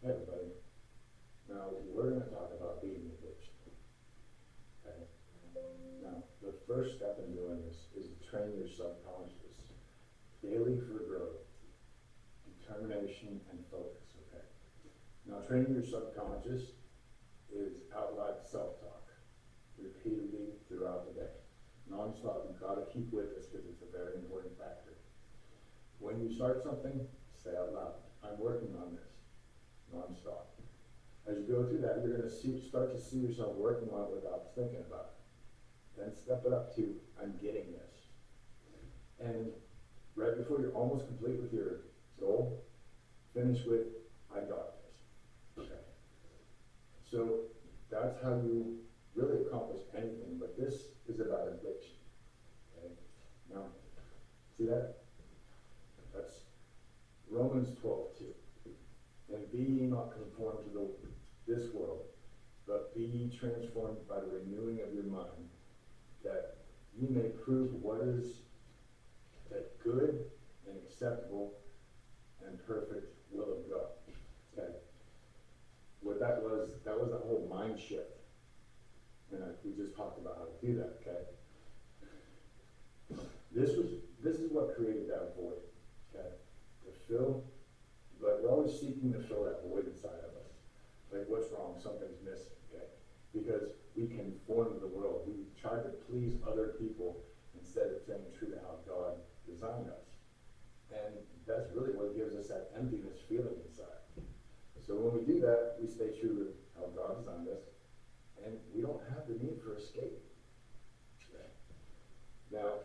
Hey everybody. Now we're going to talk about beating addiction. Okay. Now the first step in doing this is to train your subconscious daily for growth, determination, and focus. Okay. Now training your subconscious is out loud self-talk repeatedly throughout the day, non-stop. You've got to keep with this because it's a very important factor. When you start something, say out loud, I'm working on this, non-stop. As you go through that, you're going to start to see yourself working on it without thinking about it. Then step it up to, I'm getting this. And right before you're almost complete with your goal, finish with, I got this. Okay. So that's how you really accomplish anything, but this is about addiction. Okay. Now, see that? That's Romans 12:2. And be ye not conformed to this world, but be ye transformed by the renewing of your mind, that ye may prove what is that good and acceptable and perfect will of God. Okay. What that was the whole mind shift. And we just talked about how to do that, okay? This is what created that void, okay? To fill, but we're always seeking to fill that void inside of us. Like, what's wrong? Something's missing, okay? Because we conform to the world. We try to please other people instead of staying true to how God designed us. And that's really what gives us that emptiness feeling inside. So when we do that, we stay true to how God designed us, and we don't have the need for escape. Okay? Now,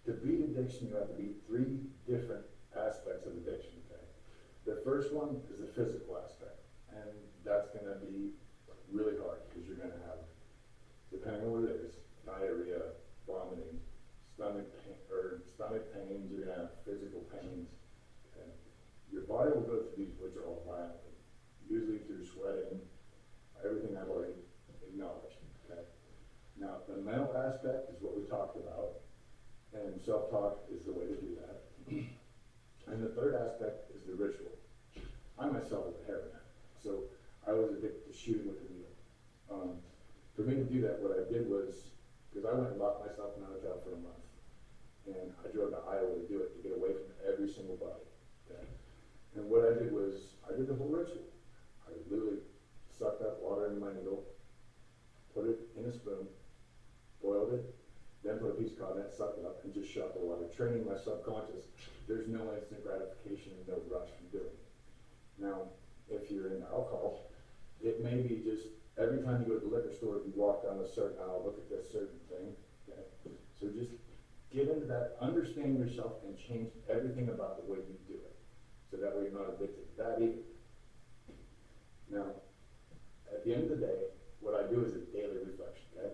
to beat addiction, you have to beat three different aspects of addiction. Okay? The first one is the physical aspect, and that's going to be really hard because you're going to have, depending on what it is, diarrhea, vomiting, stomach pains. You're going to have physical pains. Okay? Your body will go through these withdrawals violently, usually through sweating, everything I've already acknowledged. Okay? Now, the mental aspect is what we talked about, and self-talk is the way to do that. And the third aspect is the ritual. I myself was a heroin addict, so I was addicted to shooting with a needle. For me to do that, what I did was, because I went and locked myself in a hotel for a month, and I drove to Iowa to do it, to get away from every single body. Okay? And what I did was, I did the whole ritual. I literally sucked up water into my needle, put it in a spoon, boiled it, then put a piece of cotton, sucked it up, and just shot the water, training my subconscious. There's no instant gratification and no rush from doing it. Now, if you're into alcohol, it may be just every time you go to the liquor store, you walk down a certain aisle, look at this certain thing. Okay? So just get into that, understand yourself, and change everything about the way you do it. So that way you're not addicted to that either. Now, at the end of the day, what I do is a daily reflection, okay?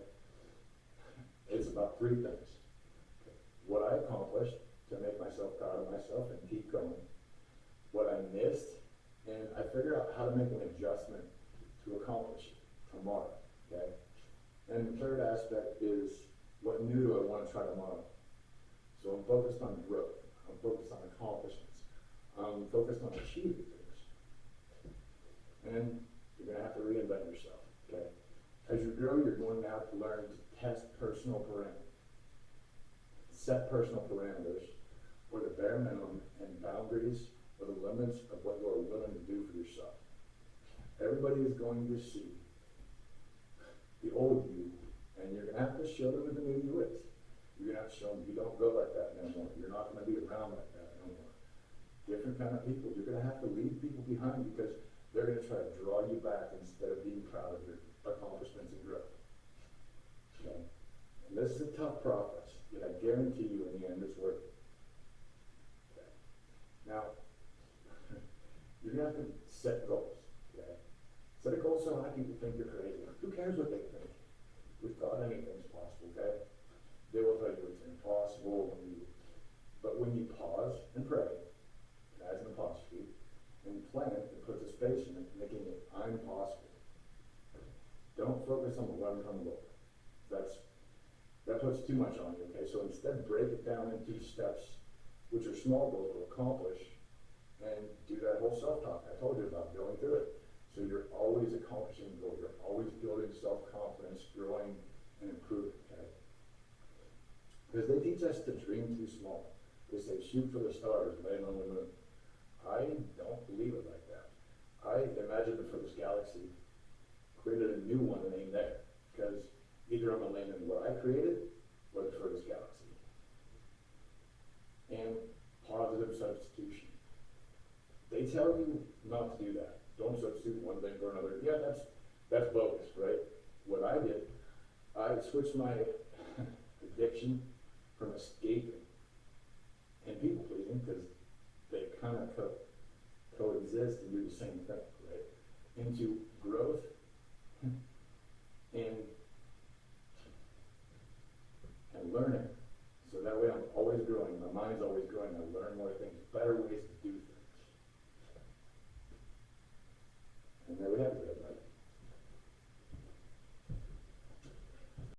It's about three things. Okay. What I accomplished to make myself proud of myself and keep going. What I missed, and I figure out how to make an adjustment to accomplish it tomorrow, okay? And the third aspect is, what new do I want to try tomorrow? So I'm focused on growth. I'm focused on accomplishments. I'm focused on achieving things. And you're going to have to reinvent yourself, okay? As you grow, you're going to have to learn to test personal parameters. Set personal parameters, or the bare minimum, and boundaries, or the limits of what you are willing to do for yourself. Everybody is going to see the old you, and you're going to have to show them who the new you is. You're going to have to show them you don't go like that no more. You're not going to be around like that no more. Different kind of people. You're going to have to leave people behind because they're going to try to draw you back instead of being proud of your accomplishments and growth. Okay? And this is a tough process, yet I guarantee you in the end it's worth it. Okay? Now, you're going to have to set goals. Okay? Set a goal so high people think you're crazy. Who cares what they think? With God, anything's possible, okay? They will tell you it's impossible, but when you pause and pray, it adds an apostrophe, and plan, it puts a space in it, making it I'm possible. Don't focus on the one come Lord. That puts too much on you, okay? So instead, break it down into steps, which are small goals to accomplish, and do that whole self-talk I told you about, going through it. So you're always accomplishing goals, you're always building self-confidence, growing and improving, okay? Because they teach us to dream too small. They say shoot for the stars, land on the moon. I don't believe it like that. I imagine the furthest galaxy, created a new one and aimed there. Because either I'm gonna land in what I created or the furthest galaxy. And positive substitution. They tell you not to do that. Don't substitute one thing for another. Yeah, that's bogus, right? What I did, I switched my addiction from escaping and people pleasing, because they kind of coexist and do the same thing, right? Into growth and learning. So that way I'm always growing. My mind's always growing. I learn more things, better ways to do things.